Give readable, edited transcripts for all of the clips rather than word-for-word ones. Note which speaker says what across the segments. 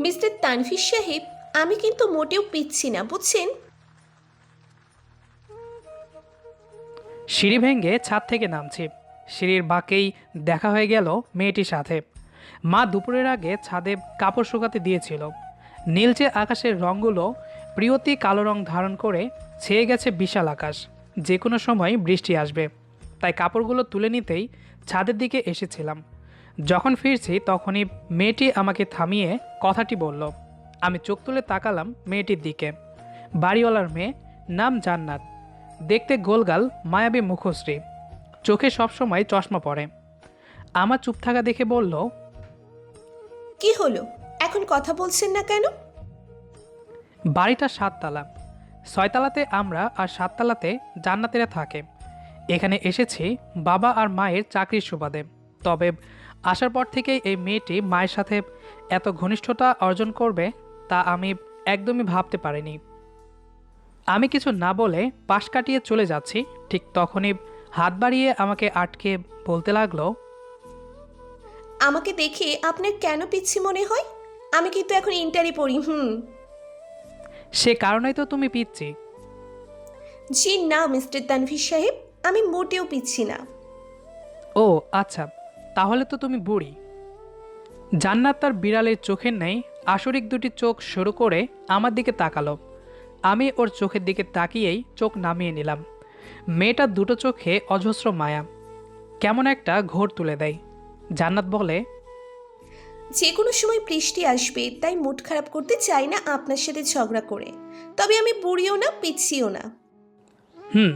Speaker 1: Mister Tanvir সাহেব, আমি কিন্তু মোটেও পিচ্ছি না, বুঝছেন?
Speaker 2: সিঁড়ি ভেঙে ছাদ থেকে নামছি। সিঁড়ির বাঁকেই দেখা হয়ে গেল মেয়েটির সাথে। মা দুপুরের আগে ছাদে কাপড় শুকাতে দিয়েছিল। নীলচে আকাশের রঙগুলো প্রিয়তি কালো রং ধারণ করে ছেয়ে গেছে বিশাল আকাশ। যে কোনো সময় বৃষ্টি আসবে, তাই কাপড়গুলো তুলে নিতেই ছাদের দিকে এসেছিলাম। যখন ফিরছি তখনই মেয়েটি আমাকে থামিয়ে কথাটি বলল। আমি চোখ তুলে তাকালাম মেয়েটির দিকে। বাড়িওয়ালার মেয়ে, নাম জান্নাত। দেখতে গোলগাল, মায়াবী মুখশ্রী, চোখে সবসময় চশমা পরে। আমার চুপ থাকা দেখে বলল,
Speaker 1: কি হলো, এখন কথা বলছেন না কেন?
Speaker 2: বাড়িটা 7 তলা। 6 তলাতে আমরা আর 7 তলাতে জান্নাতেরা থাকে। এখানে এসেছি বাবা আর মায়ের চাকরির সুবাদে। তবে আসার পর থেকেই এই মেয়েটি মায়ের সাথে এত ঘনিষ্ঠতা অর্জন করবে তা আমি একদমই ভাবতে পারিনি। আমি কিছু না বলে পাশ কাটিয়ে চলে যাচ্ছি, ঠিক তখনই হাত বাড়িয়ে আমাকে আটকে বলতে লাগলো,
Speaker 1: আমাকে দেখে আপনার কেন পিচ্ছি মনে হয়? আমি কিন্তু এখন ইন্টারে পড়ি।
Speaker 2: সে কারণেই তো তুমি পিচ্ছি।
Speaker 1: জি না মিস্টার তানভীর সাহেব, আমি মোটেও পিচ্ছি না।
Speaker 2: ও আচ্ছা, তাহলে তো তুমি বুড়ি। জান্নাত তার বিড়ালের চোখের নেই আসরিক দুটি চোখ শুরু করে আমার দিকে তাকালো। আমি ওর চোখের দিকে তাকিয়েই চোখ নামিয়ে নিলাম। মেয়েটার দুটো চোখে অজস্র মায়া, কেমন একটা ঘোর তুলে দেয়। জান্নাত বলে,
Speaker 1: যে কোনো সময় বৃষ্টি আসবে, তাই মুড খারাপ করতে চাই না আপনার সাথে ঝগড়া করে। তবে আমি বুড়িও না, পিচ্ছিও না।
Speaker 2: হুম,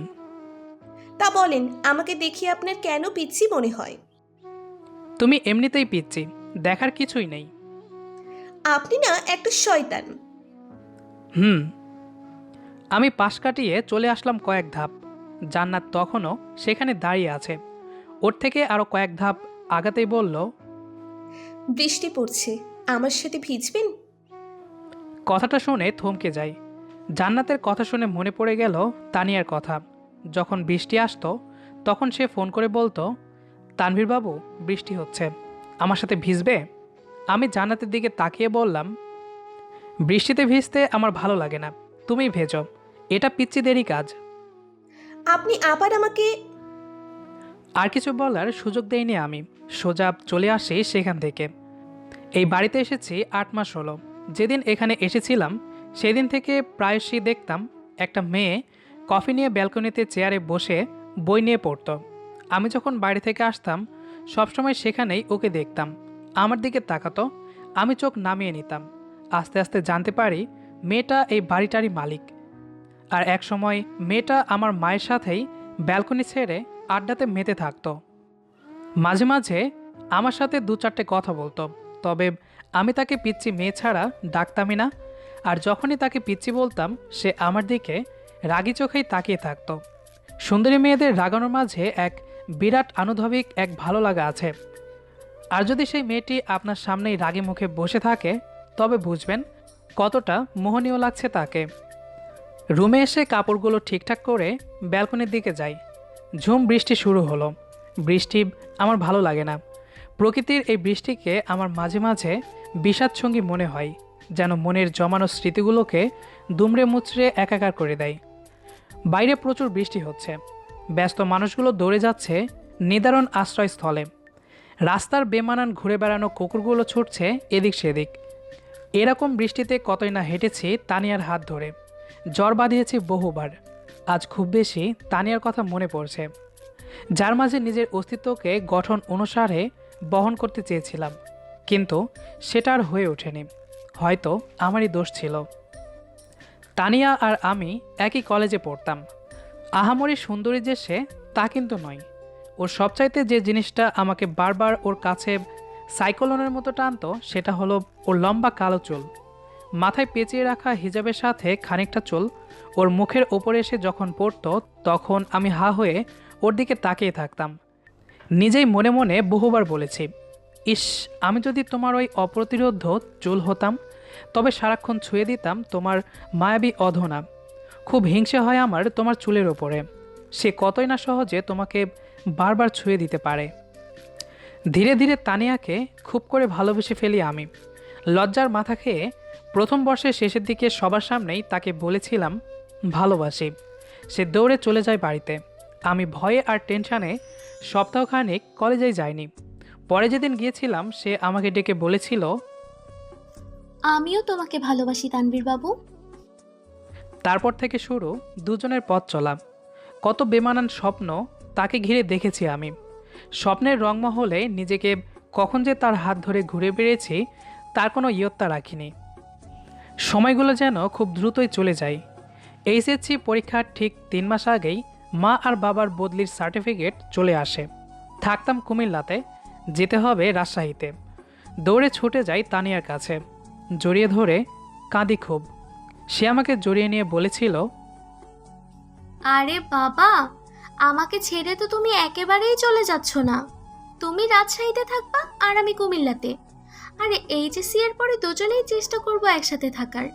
Speaker 1: তা বলেন, আমাকে দেখে আপনার কেন পিচ্ছি মনে হয়?
Speaker 2: তুমি এমনিতেই পিচ্ছি, দেখার কিছুই নেই।
Speaker 1: আপনি না একটা শয়তান।
Speaker 2: হুম। আমি পাশ কাটিয়ে চলে আসলাম কয়েক ধাপ। জান্নাত তখনও সেখানে দাঁড়িয়ে আছে। ওর থেকে আরও কয়েক ধাপ আগাতেই বলল,
Speaker 1: বৃষ্টি পড়ছে, আমার সাথে ভিজবেন?
Speaker 2: কথাটা শুনে থমকে যাই। জান্নাতের কথা শুনে মনে পড়ে গেল তানিয়ার কথা। যখন বৃষ্টি আসতো তখন সে ফোন করে বলতো, তানভীর বাবু, বৃষ্টি হচ্ছে, আমার সাথে ভিজবে? আমি জান্নাতের দিকে তাকিয়ে বললাম, বৃষ্টিতে ভিজতে আমার ভালো লাগে না, তুমি ভেজো, এটা পিচ্চিদেরই কাজ।
Speaker 1: আপনি আবার আমাকে...
Speaker 2: আর কিছু বলার সুযোগ দেয়নি আমি। সোজা চলে আসি সেখান থেকে। এই বাড়িতে এসেছি 8 মাস হলো। যেদিন এখানে এসেছিলাম সেদিন থেকে প্রায়শই দেখতাম একটা মেয়ে কফি নিয়ে ব্যালকনিতে চেয়ারে বসে বই নিয়ে পড়তো। আমি যখন বাড়ি থেকে আসতাম সবসময় সেখানেই ওকে দেখতাম। আমার দিকে তাকাতো, আমি চোখ নামিয়ে নিতাম। আস্তে আস্তে জানতে পারি মেয়েটা এই বাড়িটারই মালিক। আর এক সময় মেয়েটা আমার মায়ের সাথেই ব্যালকনি ছেড়ে আড্ডাতে মেতে থাকতো। মাঝে মাঝে আমার সাথে 2-4টে কথা বলতো। তবে আমি তাকে পিচ্চি মেয়ে ছাড়া ডাকতামই না। আর যখনই তাকে পিচ্চি বলতাম সে আমার দিকে রাগী চোখেই তাকিয়ে থাকতো। সুন্দরী মেয়েদের রাগানোর মাঝে এক বিরাট আনুধাবিক এক ভালো লাগা আছে। আর যদি সেই মেয়েটি আপনার সামনেই রাগী মুখে বসে থাকে তবে বুঝবেন কতটা মোহনীয় লাগছে তাকে। রুমে এসে কাপড়গুলো ঠিকঠাক করে ব্যালকনির দিকে যাই। ঝুম বৃষ্টি শুরু হলো। বৃষ্টি আমার ভালো লাগে না। প্রকৃতির এই বৃষ্টিকে আমার মাঝে মাঝে বিষাদসঙ্গী মনে হয়, যেন মনের জমানো স্মৃতিগুলোকে দুমড়ে মুচড়ে একাকার করে দেয়। বাইরে প্রচুর বৃষ্টি হচ্ছে। ব্যস্ত মানুষগুলো দৌড়ে যাচ্ছে নিদারুণ আশ্রয়স্থলে। রাস্তার বেমানান ঘুরে বেড়ানো কুকুরগুলো ছুটছে এদিক সেদিক। এরকম বৃষ্টিতে কতই না হেঁটেছি তানিয়ার হাত ধরে, জ্বর বাঁধিয়েছি বহুবার। আজ খুব বেশি তানিয়ার কথা মনে পড়ছে, যার মাঝে নিজের অস্তিত্বকে গঠন অনুসারে বহন করতে চেয়েছিলাম, কিন্তু সেটা আর হয়ে ওঠেনি। হয়তো আমারই দোষ ছিল। তানিয়া আর আমি একই কলেজে পড়তাম। আহামরি সুন্দরী যে সে তা কিন্তু নয়। ওর সবচাইতে যে জিনিসটা আমাকে বারবার ওর কাছে সাইক্লোনের মতো টানতো সেটা হলো ওর লম্বা কালো চুল। মাথায় পেঁচিয়ে রাখা হিজাবের সাথে খানিকটা চুল ওর মুখের ওপরে এসে যখন পড়তো তখন আমি হা হয়ে ওর দিকে তাকিয়ে থাকতাম। নিজেই মনে মনে বহুবার বলেছি, ইস, আমি যদি তোমার ওই অপ্রতিরোধ্য চুল হতাম, তবে সারাক্ষণ ছুঁয়ে দিতাম তোমার মায়াবী অধনা। খুব হিংসে হয় আমার তোমার চুলের ওপরে, সে কতই না সহজে তোমাকে বারবার ছুঁয়ে দিতে পারে। ধীরে ধীরে তানিয়াকে খুব করে ভালোবেসে ফেলি আমি। লজ্জার মাথা খেয়ে প্রথম বর্ষের শেষের দিকে সবার সামনেই তাকে বলেছিলাম ভালোবাসি। সে দৌড়ে চলে যায় বাড়িতে। আমি ভয়ে আর টেনশানে সপ্তাহখানেক কলেজেই যাইনি। পরে যেদিন গিয়েছিলাম সে আমাকে ডেকে বলেছিল,
Speaker 3: আমিও তোমাকে ভালোবাসি তানভীর বাবু।
Speaker 2: তারপর থেকে শুরু দুজনের পথ চলা। কত বেমানান স্বপ্ন তাকে ঘিরে দেখেছি আমি। স্বপ্নের রংমহলে নিজেকে কখন যে তার হাত ধরে ঘুরে বেড়েছি তার কোনো ইয়ত্তা রাখিনি। সময়গুলো যেন খুব দ্রুতই চলে যায়। এইচএসসি পরীক্ষার ঠিক 3 মাস আগেই মা আর বাবার বদলির সার্টিফিকেট চলে আসে। থাকতাম কুমিল্লাতে, যেতে হবে রাজশাহীতে। দৌড়ে ছুটে যাই তানিয়ার কাছে, জড়িয়ে ধরে কাঁদি খুব। সে আমাকে জড়িয়ে নিয়ে বলেছিল,
Speaker 3: আরে বাবা, আমাকে ছেড়ে তো তুমি একেবারেই চলে যাচ্ছ না। তুমি রাজশাহীতে থাকবা আর আমি কুমিল্লাতে। আরে এইচএসসি এর পরে দুজনেই চেষ্টা করব একসাথে থাকার।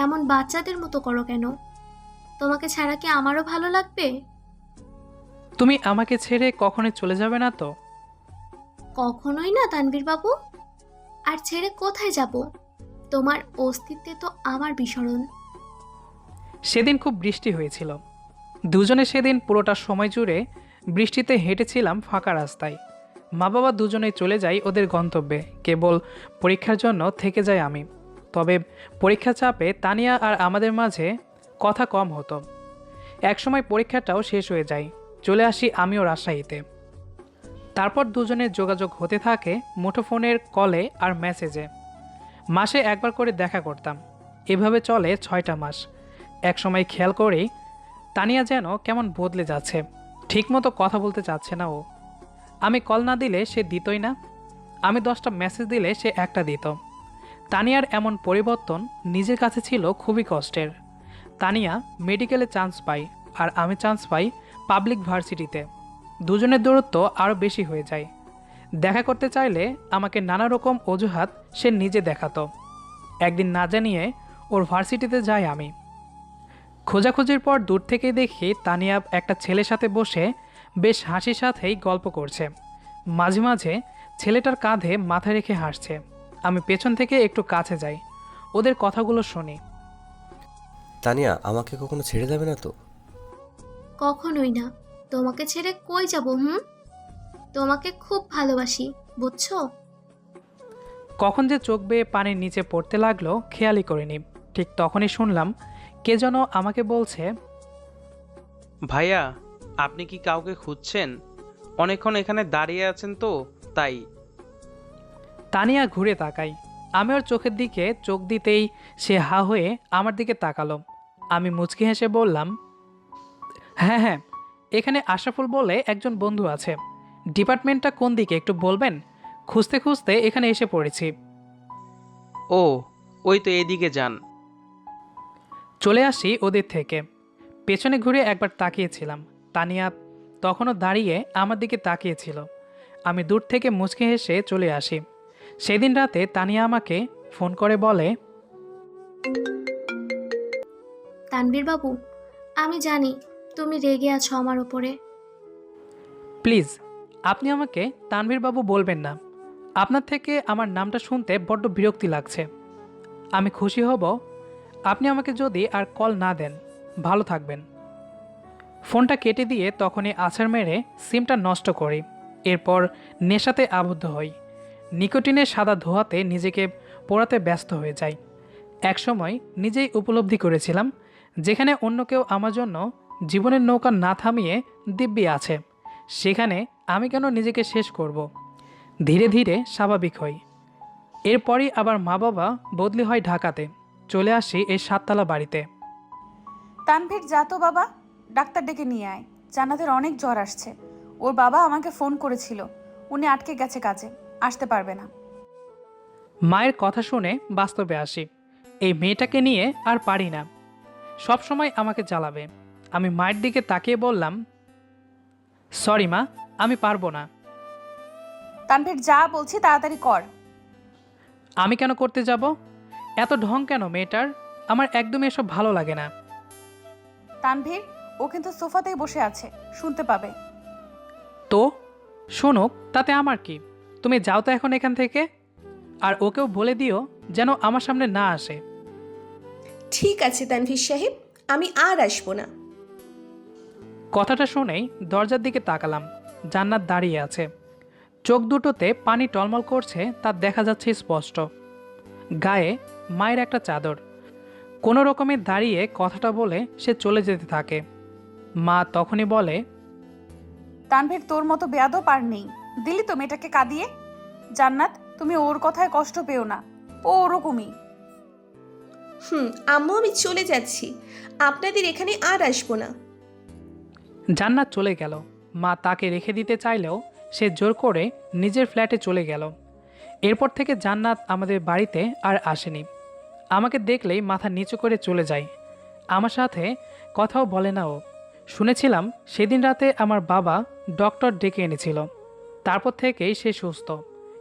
Speaker 3: এমন বাচ্চাদের মতো করো কেন? তোমাকে ছাড়া কি আমারও ভালো লাগবে?
Speaker 2: তুমি আমাকে ছেড়ে কখনোই চলে যাবে না তো?
Speaker 3: কখনোই না তানভীর বাবু। আর ছেড়ে কোথায় যাব? তোমার অস্তিত্বে তো আমার বিসরণ।
Speaker 2: সেদিন খুব বৃষ্টি হয়েছিল। দুজনে সেদিন পুরোটা সময় জুড়ে বৃষ্টিতে হেঁটেছিলাম ফাঁকা রাস্তায়। মা বাবা দুজনেই চলে যাই ওদের গন্তব্যে, কেবল পরীক্ষার জন্য থেকে যাই আমি। তবে পরীক্ষা চাপে তানিয়া আর আমাদের মাঝে কথা কম হতো। একসময় পরীক্ষাটাও শেষ হয়ে যায়, চলে আসি আমিও রাজশাহীতে। তারপর দুজনের যোগাযোগ হতে থাকে মুঠোফোনের কলে আর মেসেজে। মাসে একবার করে দেখা করতাম। এভাবে চলে 6টা মাস। একসময় খেয়াল করেই তানিয়া যেন কেমন বদলে যাচ্ছে। ঠিকমতো কথা বলতে চাচ্ছে না ও। আমি কল না দিলে সে দিতই না। আমি 10টা মেসেজ দিলে সে একটা দিত। তানিয়ার এমন পরিবর্তন নিজের কাছে ছিল খুবই কষ্টের। তানিয়া মেডিকেলে চান্স পাই আর আমি চান্স পাই পাবলিক ভার্সিটিতে। দুজনের দূরত্ব আরও বেশি হয়ে যায়। দেখা করতে চাইলে আমাকে নানা রকম অজুহাত সে নিজে দেখাতো। একদিন না জানিয়ে ওর ভার্সিটিতে যাই আমি। খোঁজাখুঁজির পর দূর থেকেই দেখি তানিয়া একটা ছেলের সাথে বসে বেশ হাসির সাথেই গল্প করছে। মাঝে মাঝে ছেলেটার কাঁধে মাথা রেখে হাসছে। আমি পেছন থেকে একটু কাছে যাই, ওদের কথাগুলো শুনি।
Speaker 4: তানিয়া আমাকে কখনো ছেড়ে যাবে না তো?
Speaker 3: কখনোই না। তোমাকে ছেড়ে কই যাব? তোমাকে খুব ভালোবাসি, বুঝছো?
Speaker 2: কখন যে চোখ বেয়ে পানির নিচে পড়তে লাগলো খেয়ালই করিনি। ঠিক তখনই শুনলাম কে যেন আমাকে বলছে,
Speaker 5: ভাইয়া, আপনি কি কাউকে খুঁজছেন? অনেকক্ষণ এখানে দাঁড়িয়ে আছেন তো, তাই।
Speaker 2: তানিয়া ঘুরে তাকাই। আমি ওর চোখের দিকে চোখ দিতেই সে হা হয়ে আমার দিকে তাকালো। আমি মুচকি হেসে বললাম, হ্যাঁ হ্যাঁ, এখানে আশরাফুল বলে একজন বন্ধু আছে। ডিপার্টমেন্টটা কোন দিকে একটু বলবেন? খুঁজতে খুঁজতে এখানে এসে পড়েছি।
Speaker 5: ও, ওই তো এদিকে যান।
Speaker 2: চলে আসি ওদের থেকে। পেছনে ঘুরে একবার তাকিয়েছিলাম। তানিয়া তখনও দাঁড়িয়ে আমার দিকে তাকিয়েছিল। আমি দূর থেকে মুচকি হেসে চলে আসি। সেদিন রাতে তানিয়া আমাকে ফোন করে বলে,
Speaker 3: তানভীর বাবু, আমি জানি তুমি রেগে আছো আমার ওপরে।
Speaker 2: প্লিজ আপনি আমাকে তানভীর বাবু বলবেন না। আপনার থেকে আমার নামটা শুনতে বড্ড বিরক্তি লাগছে। আমি খুশি হব আপনি আমাকে যদি আর কল না দেন। ভালো থাকবেন। ফোনটা কেটে দিয়ে তখনই আছাড় মেরে সিমটা নষ্ট করি। এরপর নেশাতে আবদ্ধ হই। নিকোটিনের সাদা ধোঁয়াতে নিজেকে পোড়াতে ব্যস্ত হয়ে যাই। একসময় নিজেই উপলব্ধি করেছিলাম, যেখানে অন্য কেউ আমার জন্য জীবনের নৌকা না থামিয়ে দিব্যি আছে, সেখানে আমি কেন নিজেকে শেষ করব। ধীরে ধীরে স্বাভাবিক হই। এরপরই আবার মা বাবা বদলি হয় ঢাকাতে। চলে আসি এই 7তলা বাড়িতে।
Speaker 6: তানভীর, যা তো বাবা, ডাক্তার ডেকে নিয়ে আয়। জান্নাতের অনেক জ্বর আসছে। ওর বাবা আমাকে ফোন করেছিল, উনি আটকে গেছে কাজে, আসতে পারবে না।
Speaker 2: মায়ের কথা শুনে বাস্তবে আসি। এই মেয়েটাকে নিয়ে আর পারি না, সব সময় আমাকে জ্বালাবে। আমি মায়ের দিকে তাকিয়ে বললাম, সরি মা, আমি পারবো না।
Speaker 6: তানভীর, যা বলছি তাড়াতাড়ি কর।
Speaker 2: আমি কেন করতে যাব? এত ঢং কেন মেয়েটার? আমার একদমই এসব ভালো লাগে না।
Speaker 6: তানভীর, ও কিন্তু সোফাতেই বসে আছে, শুনতে পাবে।
Speaker 2: তো শুনুক, তাতে আমার কি? তুমি যাও তো এখন এখান থেকে। আর ওকেও বলে দিও যেন আমার সামনে না আসে।
Speaker 1: ঠিক আছে তানভীর সাহেব, আমি আর আসবো না।
Speaker 2: কথাটা শুনেই দরজার দিকে তাকালাম। জান্নাত দাঁড়িয়ে আছে, চোখ দুটোতে পানি টলমল করছে, তা দেখা যাচ্ছে স্পষ্ট। গায়ে মায়ের একটা চাদর। কোনো রকমে দাঁড়িয়ে কথাটা বলে সে চলে যেতে থাকে। মা তখনই বলে,
Speaker 6: তানভীর, তোর মতো বেয়াদব আর নেই। দিলি তো মেয়েটাকে কাঁদিয়ে। জান্নাত, তুমি ওর কথায় কষ্ট পেও না, ও ওরকমই।
Speaker 1: আম্মু, আমি চলে যাচ্ছি, আপনাদের এখানে আর আসবো না।
Speaker 2: জান্নাত চলে গেল। মা তাকে রেখে দিতে চাইলেও সে জোর করে নিজের ফ্ল্যাটে চলে গেল। এরপর থেকে জান্নাত আমাদের বাড়িতে আর আসেনি। আমাকে দেখলেই মাথা নিচু করে চলে যায়। আমার সাথে কথাও বলে না ও। শুনেছিলাম সেদিন রাতে আমার বাবা ডক্টর ডেকে এনেছিল, তারপর থেকেই সে সুস্থ।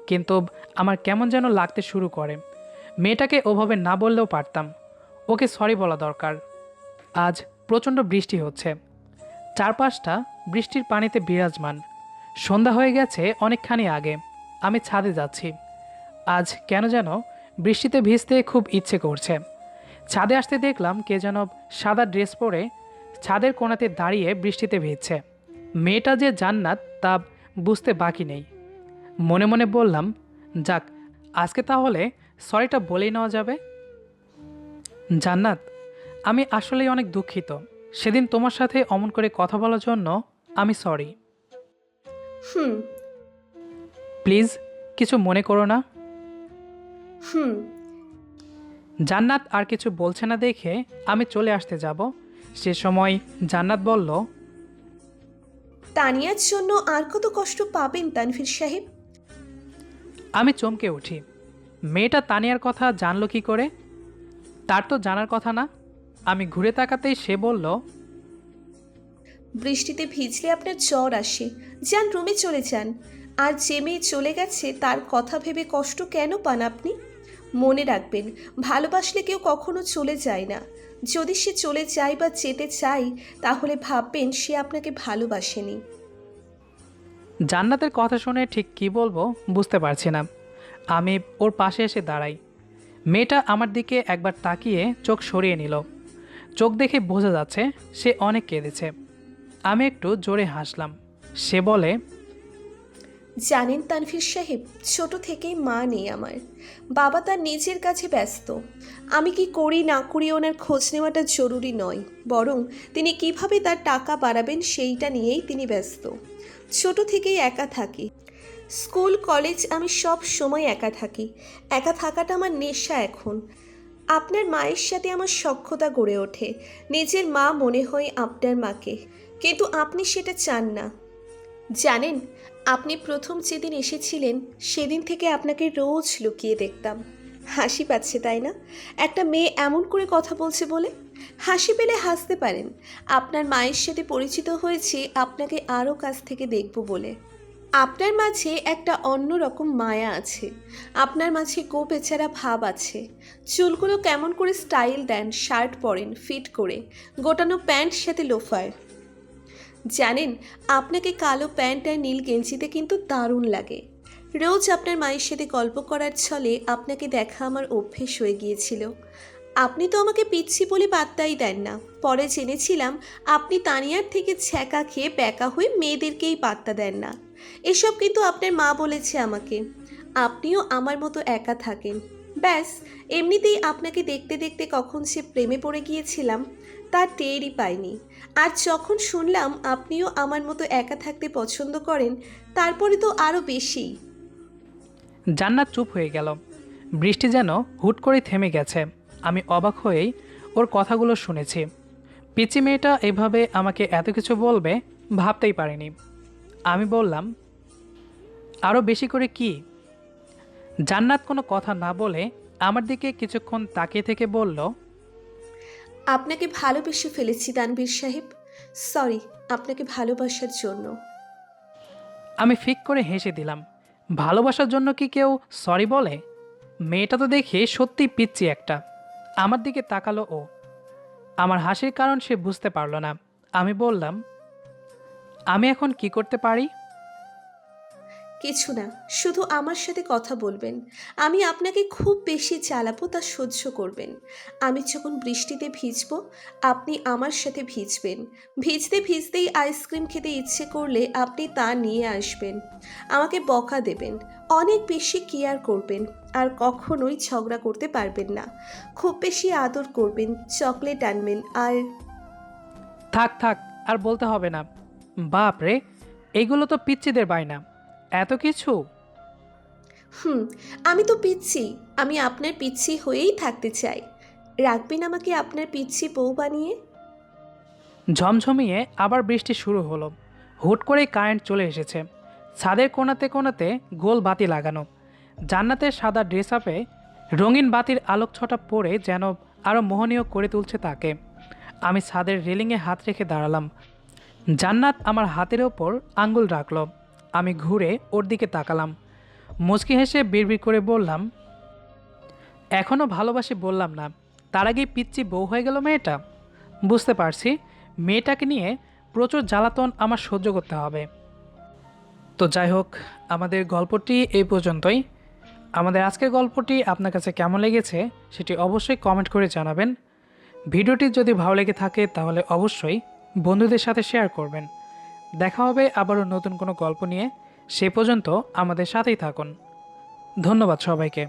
Speaker 2: কিন্তু আমার কেমন যেন লাগতে শুরু করে। মেয়েটাকে ওভাবে না বললেও পারতাম, ওকে সরি বলা দরকার। আজ প্রচণ্ড বৃষ্টি হচ্ছে, চারপাশটা বৃষ্টির পানিতে বিরাজমান। সন্ধ্যা হয়ে গেছে অনেকখানি আগে। আমি ছাদে যাচ্ছি। আজ কেন যেন বৃষ্টিতে ভিজতে খুব ইচ্ছে করছে। ছাদে আসতে দেখলাম কে যেন সাদা ড্রেস পরে ছাদের কোণাতে দাঁড়িয়ে বৃষ্টিতে ভিজছে। মেয়েটা যে জান্নাত তা বুঝতে বাকি নেই। মনে মনে বললাম, যাক, আজকে তাহলে সরিটা বলেই নেওয়া যাবে। জান্নাত, আমি আসলেই অনেক দুঃখিত। সেদিন তোমার সাথে অমন করে কথা বলার জন্য আমি সরি।
Speaker 1: হুম
Speaker 2: প্লিজ কিছু মনে করো না।
Speaker 1: হুম
Speaker 2: জান্নাত আর কিছু বলছে না দেখে আমি চলে আসতে যাব। সে সময় জান্নাত বলল,
Speaker 1: তানিয়ার জন্য আর কত কষ্ট পাবেন তানভীর সাহেব?
Speaker 2: আমি চমকে উঠি। মেয়েটা তানিয়ার কথা জানলো কি করে? তার তো জানার কথা না। আমি ঘুরে তাকাতেই সে বলল,
Speaker 1: বৃষ্টিতে ভিজলে আপনার জ্বর আসে, যান রুমে চলে যান। আর যে মেয়ে চলে গেছে তার কথা ভেবে কষ্ট কেন পান আপনি? মনে রাখবেন, ভালোবাসলে কেউ কখনো চলে যায় না। যদি সে চলে যায় বা যেতে চায়, তাহলে ভাববেন সে আপনাকে ভালোবাসেনি।
Speaker 2: জান্নাতের কথা শুনে ঠিক কী বলবো বুঝতে পারছি না। আমি ওর পাশে এসে দাঁড়াই। মেয়েটা আমার দিকে একবার তাকিয়ে চোখ সরিয়ে নিল। চোখ দেখে বোঝা যাচ্ছে সে অনেক কেঁদেছে। আমি একটু জোরে হাসলাম। সে বলে,
Speaker 1: জানেন তানভীর সাহেব, ছোট থেকেই মা নেই আমার। বাবা তার নিজের কাছে ব্যস্ত। আমি কি করি না করি ওনার খোঁজ নেওয়াটা জরুরি নয়, বরং তিনি কিভাবে তার টাকা বাড়াবেন সেইটা নিয়েই তিনি ব্যস্ত। ছোট থেকেই একা থাকি, স্কুল কলেজ আমি সব সময় একা থাকি। একা থাকাটা আমার নেশা এখন। আপনার মায়ের সাথে আমার সখ্যতা গড়ে ওঠে, নিজের মা মনে হয় আপনার মাকে, কিন্তু আপনি সেটা চান না। জানেন, আপনি প্রথম যেদিন এসেছিলেন সেদিন থেকে আপনাকে রোজ লুকিয়ে দেখতাম। হাসি পাচ্ছে তাই না? একটা মেয়ে এমন করে কথা বলছে বলে। হাসি পেলে হাসতে পারেন। আপনার মায়ের সাথে পরিচিত হয়েছে আপনাকে আরও কাছ থেকে দেখব বলে। আপনার মাঝে একটা অন্যরকম মায়া আছে, আপনার মাঝে গো বেচারা ভাব আছে। চুলগুলো কেমন করে স্টাইল দেন, শার্ট পরেন ফিট করে, গোটানো প্যান্ট সাথে লোফার। জানেন, আপনাকে কালো প্যান্ট আর নীল গেঞ্জিতে কিন্তু দারুণ লাগে। রোজ আপনার মায়ের সাথে গল্প করার ছলে আপনাকে দেখা আমার অভ্যেস হয়ে গিয়েছিল। আপনি তো আমাকে পিচ্ছি বলে পাত্তাই দেন না। পরে জেনেছিলাম আপনি তানিয়ার থেকে ছ্যাঁকা খেয়ে প্যাকা হয়ে মেয়েদেরকেই পাত্তা দেন না। এসব কিন্তু আপনার মা বলেছে আমাকে। আপনিও আমার মতো একা থাকেন। ব্যাস, এমনিতেই আপনাকে দেখতে দেখতে কখন সে প্রেমে পড়ে গিয়েছিলাম তার টেরই পাইনি। আর যখন শুনলাম আপনিও আমার মতো একা থাকতে পছন্দ করেন, তারপরে তো আরও বেশি।
Speaker 2: জান্নাত চুপ হয়ে গেল। বৃষ্টি যেন হুট করে থেমে গেছে। আমি অবাক হয়েই ওর কথাগুলো শুনেছি। পিচি মেয়েটা এভাবে আমাকে এত কিছু বলবে ভাবতেই পারিনি। আমি বললাম, আরও বেশি করে কি? জান্নাত কোনো কথা না বলে আমার দিকে কিছুক্ষণ তাকিয়ে থেকে বলল,
Speaker 1: আপনাকে ভালোবেসে ফেলেছি তানভীর সাহেব, সরি আপনাকে ভালোবাসার জন্য।
Speaker 2: আমি ফিক করে হেসে দিলাম। ভালোবাসার জন্য কি কেউ সরি বলে? মেয়েটা তো দেখে সত্যি পিচ্ছি একটা। আমার দিকে তাকালো ও। আমার হাসির কারণ সে বুঝতে পারল না। আমি বললাম, আমি এখন কি করতে পারি?
Speaker 1: কিছু না, শুধু আমার সাথে কথা বলবেন। আমি আপনাকে খুব বেশি চালাবো, তা সহ্য করবেন। আমি যখন বৃষ্টিতে ভিজবো, আপনি আমার সাথে ভিজবেন। ভিজতে ভিজতেই আইসক্রিম খেতে ইচ্ছে করলে আপনি তা নিয়ে আসবেন। আমাকে বকা দেবেন, অনেক বেশি কেয়ার করবেন, আর কখনোই ঝগড়া করতে পারবেন না। খুব বেশি আদর করবেন, চকলেট আনবেন, আর
Speaker 2: থাক থাক, আর বলতে হবে না। বাপ রে, এইগুলো তো পিচ্চিদের বায়না। এত কিছু!
Speaker 1: আমি তো পিচ্ছি, আমি আপনার পিচ্ছি হয়েই থাকতে চাই। রাখবেন আমাকে আপনার পিচ্ছি বউ বানিয়ে?
Speaker 2: ঝমঝমিয়ে আবার বৃষ্টি শুরু হলো। হুট করেই কারেন্ট চলে এসেছে। ছাদের কোণাতে কোণাতে গোল বাতি লাগানো। জান্নাতের সাদা ড্রেস আপে রঙিন বাতির আলোক ছটা পড়ে যেন আরও মোহনীয় করে তুলছে তাকে। আমি ছাদের রেলিংয়ে হাত রেখে দাঁড়ালাম। জান্নাত আমার হাতের ওপর আঙ্গুল রাখল। আমি ঘুরে ওর দিকে তাকালাম। মুচকি হেসে বিড়বিড় করে বললাম, এখনও ভালোবাসি বললাম না, তার আগেই পিচ্চি বউ হয়ে গেল মেয়েটা। বুঝতে পারছি মেয়েটাকে নিয়ে প্রচুর জ্বালাতন আমার সহ্য করতে হবে। তো যাই হোক, আমাদের গল্পটি এই পর্যন্তই। আমাদের আজকের গল্পটি আপনার কাছে কেমন লেগেছে সেটি অবশ্যই কমেন্ট করে জানাবেন। ভিডিওটি যদি ভালো লেগে থাকে তাহলে অবশ্যই বন্ধুদের সাথে শেয়ার করবেন। দেখা হবে আবারও নতুন কোনো গল্প নিয়ে। সে পর্যন্ত আমাদের সাথেই থাকুন। ধন্যবাদ সবাইকে।